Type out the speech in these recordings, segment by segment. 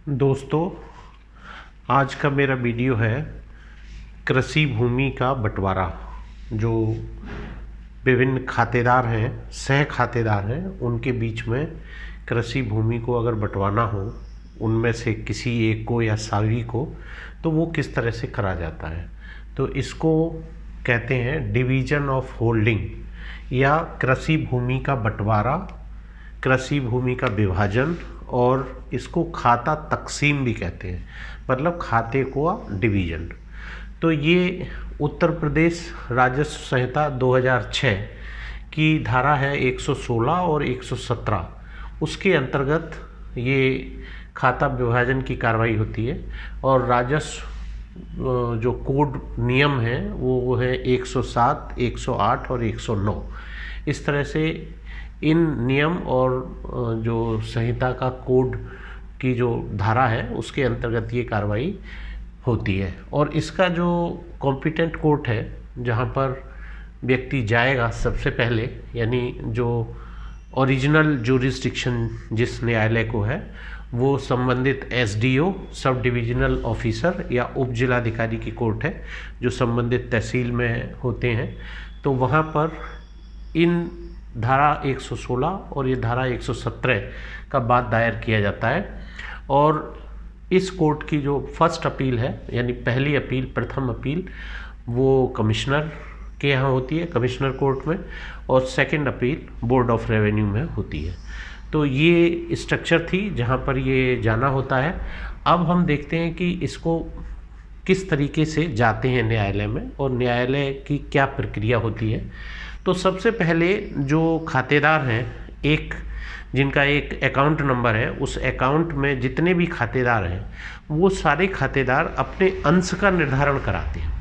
दोस्तों, आज का मेरा वीडियो है कृषि भूमि का बंटवारा। जो विभिन्न खातेदार हैं, सह खातेदार हैं, उनके बीच में कृषि भूमि को अगर बंटवाना हो, उनमें से किसी एक को या सभी को, तो वो किस तरह से करा जाता है। तो इसको कहते हैं डिवीजन ऑफ होल्डिंग या कृषि भूमि का बंटवारा, कृषि भूमि का विभाजन, और इसको खाता तकसीम भी कहते हैं, मतलब खाते को डिवीजन। तो ये उत्तर प्रदेश राजस्व संहिता 2006 की धारा है 116 और 117, उसके अंतर्गत ये खाता विभाजन की कार्रवाई होती है। और राजस्व जो कोड नियम है वो है 107, 108 और 109। इस तरह से इन नियम और जो संहिता का कोड की जो धारा है उसके अंतर्गत ये कार्रवाई होती है। और इसका जो कॉम्पिटेंट कोर्ट है जहाँ पर व्यक्ति जाएगा सबसे पहले, यानी जो ओरिजिनल ज्यूरिसडिक्शन जिस न्यायालय को है, वो संबंधित एसडीओ, सब डिविजनल ऑफिसर या उप जिलाधिकारी की कोर्ट है जो संबंधित तहसील में होते हैं। तो वहाँ पर इन धारा 116 और ये धारा 117 का बाद दायर किया जाता है। और इस कोर्ट की जो फर्स्ट अपील है, यानी पहली अपील, प्रथम अपील, वो कमिश्नर के यहाँ होती है, कमिश्नर कोर्ट में, और second appeal board of revenue में होती है। तो ये स्ट्रक्चर थी जहाँ पर ये जाना होता है। अब हम देखते हैं कि इसको किस तरीके से जाते हैं न्यायालय में और न्यायालय की क्या प्रक्रिया होती है। तो सबसे पहले जो खातेदार हैं, जिनका एक अकाउंट नंबर है, उस अकाउंट में जितने भी खातेदार हैं वो सारे खातेदार अपने अंश का निर्धारण कराते हैं।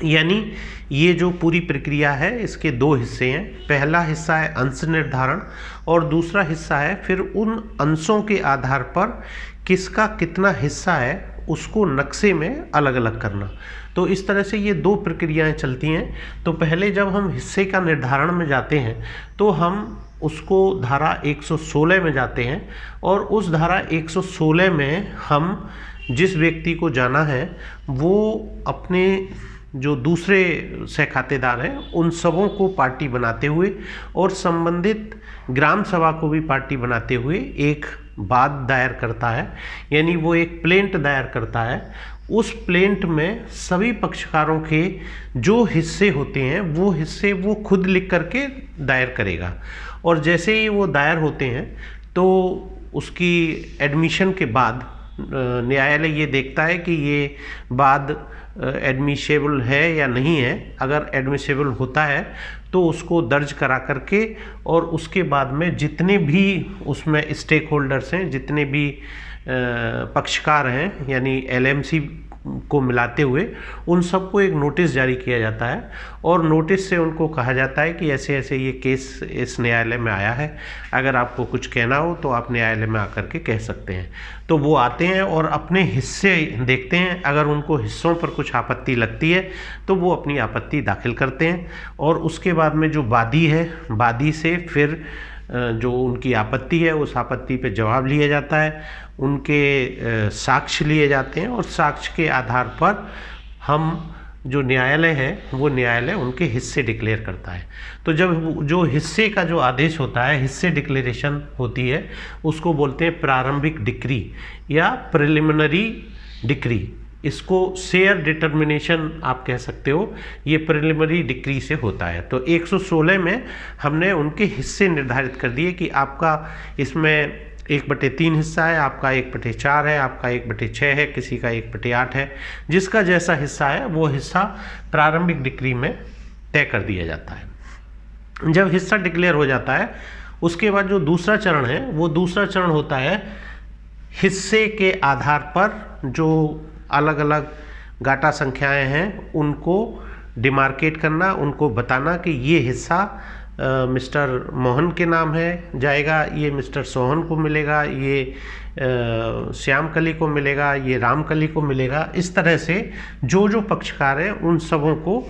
यानी ये जो पूरी प्रक्रिया है इसके दो हिस्से हैं। पहला हिस्सा है अंश निर्धारण और दूसरा हिस्सा है फिर उन अंशों के आधार पर किसका कितना हिस्सा है उसको नक्शे में अलग अलग करना। तो इस तरह से ये दो प्रक्रियाएं चलती हैं। तो पहले जब हम हिस्से का निर्धारण में जाते हैं तो हम उसको धारा 116 में जाते हैं, और उस धारा 116 में हम जिस व्यक्ति को जाना है वो अपने जो दूसरे सह खातेदार हैं उन सबों को पार्टी बनाते हुए और संबंधित ग्राम सभा को भी पार्टी बनाते हुए एक वाद दायर करता है, यानी वो एक प्लेंट दायर करता है। उस प्लेंट में सभी पक्षकारों के जो हिस्से होते हैं वो हिस्से वो खुद लिख करके दायर करेगा। और जैसे ही वो दायर होते हैं तो उसकी एडमिशन के बाद न्यायालय ये देखता है कि ये वाद एडमिसेबल है या नहीं है। अगर एडमिसेबल होता है तो उसको दर्ज करा करके और उसके बाद में जितने भी उसमें स्टेक होल्डर्स हैं, जितने भी पक्षकार हैं, यानी एलएमसी को मिलाते हुए उन सबको एक नोटिस जारी किया जाता है। और नोटिस से उनको कहा जाता है कि ऐसे ऐसे ये केस इस न्यायालय में आया है, अगर आपको कुछ कहना हो तो आप न्यायालय में आकर के कह सकते हैं। तो वो आते हैं और अपने हिस्से देखते हैं। अगर उनको हिस्सों पर कुछ आपत्ति लगती है तो वो अपनी आपत्ति दाखिल करते हैं, और उसके बाद में जो वादी है, वादी से फिर जो उनकी आपत्ति है उस आपत्ति पे जवाब लिया जाता है, उनके साक्ष्य लिए जाते हैं, और साक्ष्य के आधार पर हम जो न्यायालय है वो न्यायालय उनके हिस्से डिक्लेयर करता है। तो जब जो हिस्से का जो आदेश होता है, हिस्से डिक्लेरेशन होती है, उसको बोलते हैं प्रारंभिक डिक्री या प्रिलिमिनरी डिक्री। इसको शेयर डिटर्मिनेशन आप कह सकते हो, ये प्रिलिमिनरी डिक्री से होता है। तो 116 में हमने उनके हिस्से निर्धारित कर दिए कि आपका इसमें 1/3 हिस्सा है, आपका 1/4 है, आपका 1/6 है, किसी का 1/8 है। जिसका जैसा हिस्सा है वो हिस्सा प्रारंभिक डिक्री में तय कर दिया जाता है। जब हिस्सा डिक्लेयर हो जाता है उसके बाद जो दूसरा चरण है वो दूसरा चरण होता है हिस्से के आधार पर जो अलग अलग गाटा संख्याएं हैं उनको डिमार्केट करना, उनको बताना कि ये हिस्सा मिस्टर मोहन के नाम है जाएगा, ये मिस्टर सोहन को मिलेगा, ये श्यामकली को मिलेगा, ये रामकली को मिलेगा। इस तरह से जो जो पक्षकार हैं उन सबों को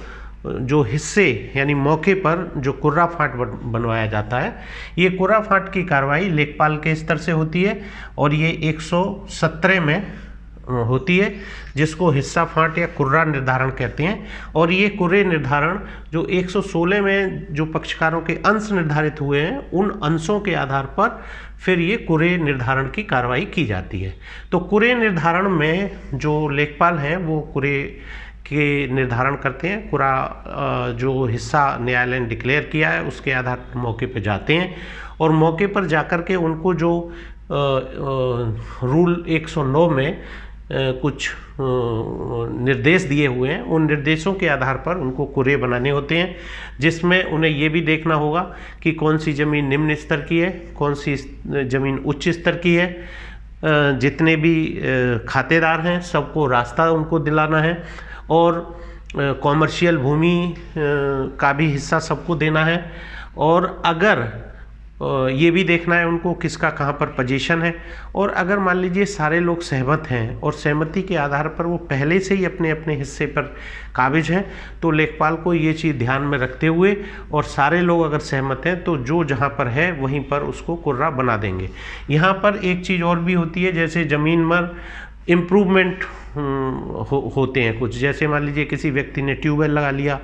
जो हिस्से यानी मौके पर जो कुर्रा फाट बनवाया जाता है, ये कुर्रा फाट की कार्रवाई लेखपाल के स्तर से होती है और ये 117 में होती है, जिसको हिस्सा फाट या कुर्रा निर्धारण कहते हैं। और ये कुर्रे निर्धारण जो 116 में जो पक्षकारों के अंश निर्धारित हुए हैं, उन अंशों के आधार पर फिर ये कुर्रे निर्धारण की कार्रवाई की जाती है। तो कुर्रे निर्धारण में जो लेखपाल हैं वो कुर्रे के निर्धारण करते हैं। पूरा जो हिस्सा न्यायालय ने डिक्लेयर किया है उसके आधार पर मौके पर जाते हैं और मौके पर जाकर के उनको जो रूल 109 में कुछ निर्देश दिए हुए हैं, उन निर्देशों के आधार पर उनको कुर्रे बनाने होते हैं, जिसमें उन्हें ये भी देखना होगा कि कौन सी ज़मीन निम्न स्तर की है, कौन सी ज़मीन उच्च स्तर की है। जितने भी खातेदार हैं सबको रास्ता उनको दिलाना है और कॉमर्शियल भूमि का भी हिस्सा सबको देना है। और अगर ये भी देखना है उनको किसका कहाँ पर पोजीशन है। और अगर मान लीजिए सारे लोग सहमत हैं और सहमति के आधार पर वो पहले से ही अपने अपने हिस्से पर काबिज हैं, तो लेखपाल को ये चीज़ ध्यान में रखते हुए और सारे लोग अगर सहमत हैं तो जो जहाँ पर है वहीं पर उसको कुर्रा बना देंगे। यहाँ पर एक चीज़ और भी होती है, जैसे ज़मीन पर इम्प्रूवमेंट होते हैं कुछ, जैसे मान लीजिए किसी व्यक्ति ने ट्यूबवेल लगा लिया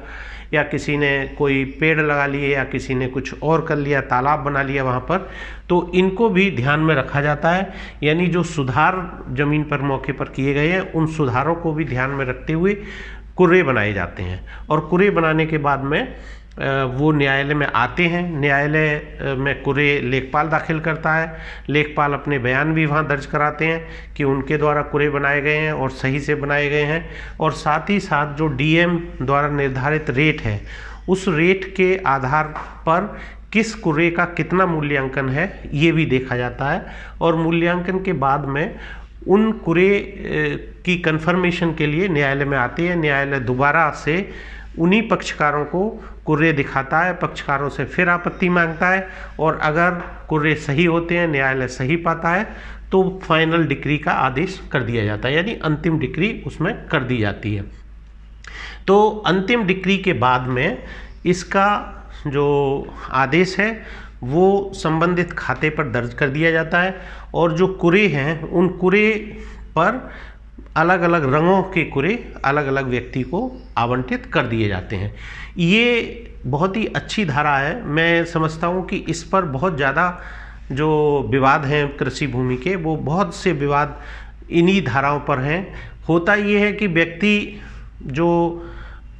या किसी ने कोई पेड़ लगा लिए या किसी ने कुछ और कर लिया, तालाब बना लिया वहाँ पर, तो इनको भी ध्यान में रखा जाता है। यानी जो सुधार ज़मीन पर मौके पर किए गए हैं उन सुधारों को भी ध्यान में रखते हुए कुर्रे बनाए जाते हैं। और कुर्रे बनाने के बाद में वो न्यायालय में आते हैं। न्यायालय में कुर्रे लेखपाल दाखिल करता है, लेखपाल अपने बयान भी वहाँ दर्ज कराते हैं कि उनके द्वारा कुर्रे बनाए गए हैं और सही से बनाए गए हैं। और साथ ही साथ जो डीएम द्वारा निर्धारित रेट है, उस रेट के आधार पर किस कुर्रे का कितना मूल्यांकन है ये भी देखा जाता है। और मूल्यांकन के बाद में उन कुर्रे की कन्फर्मेशन के लिए न्यायालय में आते हैं। न्यायालय दोबारा से उन्हीं पक्षकारों को कुर्रे दिखाता है, पक्षकारों से फिर आपत्ति मांगता है और अगर कुर्रे सही होते हैं, न्यायालय सही पाता है, तो फाइनल डिक्री का आदेश कर दिया जाता है, यानी अंतिम डिक्री उसमें कर दी जाती है। तो अंतिम डिक्री के बाद में इसका जो आदेश है वो संबंधित खाते पर दर्ज कर दिया जाता है और जो कुर्रे हैं उन कुर्रे पर अलग अलग रंगों के कुर्रे अलग अलग व्यक्ति को आवंटित कर दिए जाते हैं। ये बहुत ही अच्छी धारा है। मैं समझता हूँ कि इस पर बहुत ज़्यादा जो विवाद हैं कृषि भूमि के, वो बहुत से विवाद इन्हीं धाराओं पर हैं। होता ये है कि व्यक्ति जो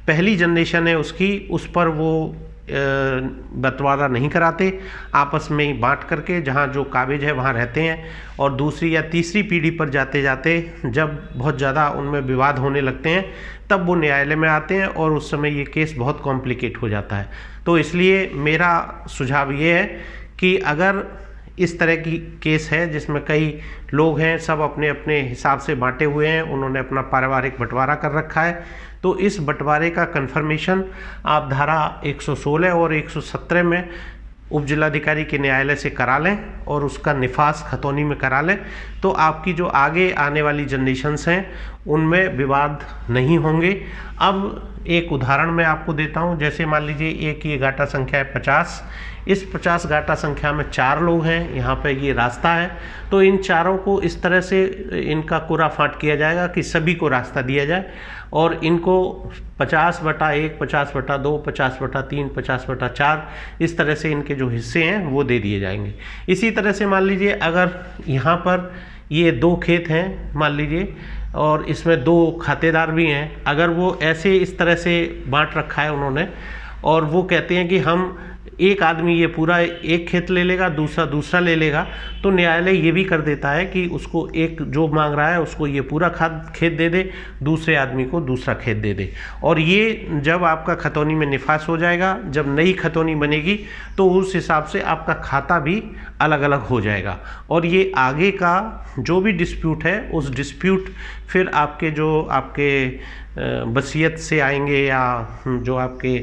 पहली जनरेशन है उसकी उस पर वो बंटवारा नहीं कराते, आपस में ही बांट करके जहाँ जो काबिज है वहाँ रहते हैं। और दूसरी या तीसरी पीढ़ी पर जाते जाते जब बहुत ज़्यादा उनमें विवाद होने लगते हैं तब वो न्यायालय में आते हैं और उस समय ये केस बहुत कॉम्प्लिकेट हो जाता है। तो इसलिए मेरा सुझाव ये है कि अगर इस तरह की केस है जिसमें कई लोग हैं, सब अपने अपने हिसाब से बांटे हुए हैं, उन्होंने अपना पारिवारिक बंटवारा कर रखा है, तो इस बंटवारे का कन्फर्मेशन आप धारा 116 और 117 में उप जिलाधिकारी के न्यायालय से करा लें और उसका निफास खतौनी में करा लें, तो आपकी जो आगे आने वाली जनरेशन्स हैं उनमें विवाद नहीं होंगे। अब एक उदाहरण मैं आपको देता हूं, जैसे मान लीजिए एक ये गाटा संख्या है 50, इस 50 गाटा संख्या में 4 लोग हैं, यहाँ पे ये रास्ता है, तो इन चारों को इस तरह से इनका कुर्रा फाट किया जाएगा कि सभी को रास्ता दिया जाए और इनको 50/1, 50/2, 50/3, 50/4 इस तरह से इनके जो हिस्से हैं वो दे दिए जाएंगे। इसी तरह से मान लीजिए अगर यहाँ पर ये 2 खेत हैं मान लीजिए और इसमें 2 खातेदार भी हैं, अगर वो ऐसे इस तरह से बांट रखा है उन्होंने और वो कहते हैं कि हम एक आदमी ये पूरा एक खेत ले लेगा, दूसरा दूसरा ले लेगा, तो न्यायालय ये भी कर देता है कि उसको एक जो मांग रहा है उसको ये पूरा खेत दे दे, दूसरे आदमी को दूसरा खेत दे दे। और ये जब आपका खतौनी में निफास हो जाएगा, जब नई खतौनी बनेगी तो उस हिसाब से आपका खाता भी अलग अलग हो जाएगा और ये आगे का जो भी डिस्प्यूट है उस डिस्प्यूट फिर आपके जो आपके वसीयत से आएंगे या जो आपके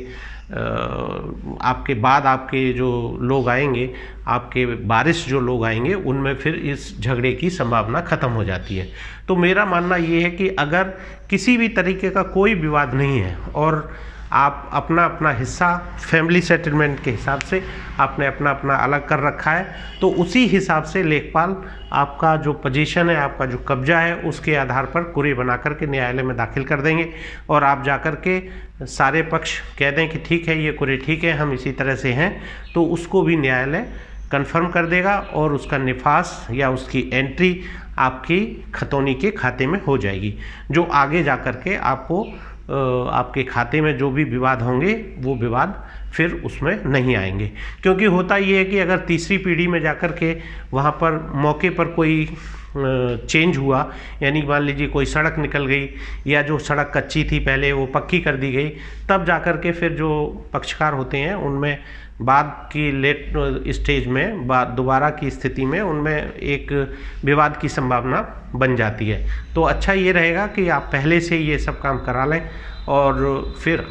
बाद आपके जो लोग आएंगे, आपके वारिस जो लोग आएंगे, उनमें फिर इस झगड़े की संभावना ख़त्म हो जाती है। तो मेरा मानना ये है कि अगर किसी भी तरीके का कोई विवाद नहीं है और आप अपना अपना हिस्सा फैमिली सेटलमेंट के हिसाब से आपने अपना अपना अलग कर रखा है, तो उसी हिसाब से लेखपाल आपका जो पोजीशन है, आपका जो कब्जा है, उसके आधार पर कुरी बना करके न्यायालय में दाखिल कर देंगे और आप जाकर के सारे पक्ष कह दें कि ठीक है, ये कुरी ठीक है, हम इसी तरह से हैं, तो उसको भी न्यायालय कंफर्म कर देगा और उसका निफास या उसकी एंट्री आपकी खतौनी के खाते में हो जाएगी, जो आगे जा कर के आपको आपके खाते में जो भी विवाद होंगे वो विवाद फिर उसमें नहीं आएंगे। क्योंकि होता ये है कि अगर तीसरी पीढ़ी में जाकर के वहाँ पर मौके पर कोई चेंज हुआ, यानी मान लीजिए कोई सड़क निकल गई या जो सड़क कच्ची थी पहले वो पक्की कर दी गई, तब जाकर के फिर जो पक्षकार होते हैं उनमें बाद की लेट स्टेज में दोबारा की स्थिति में उनमें एक विवाद की संभावना बन जाती है। तो अच्छा ये रहेगा कि आप पहले से ये सब काम करा लें और फिर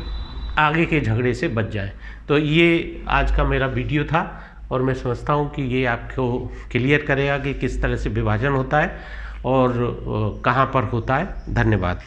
आगे के झगड़े से बच जाएं। तो ये आज का मेरा वीडियो था और मैं समझता हूँ कि ये आपको क्लियर करेगा कि किस तरह से विभाजन होता है और कहाँ पर होता है। धन्यवाद।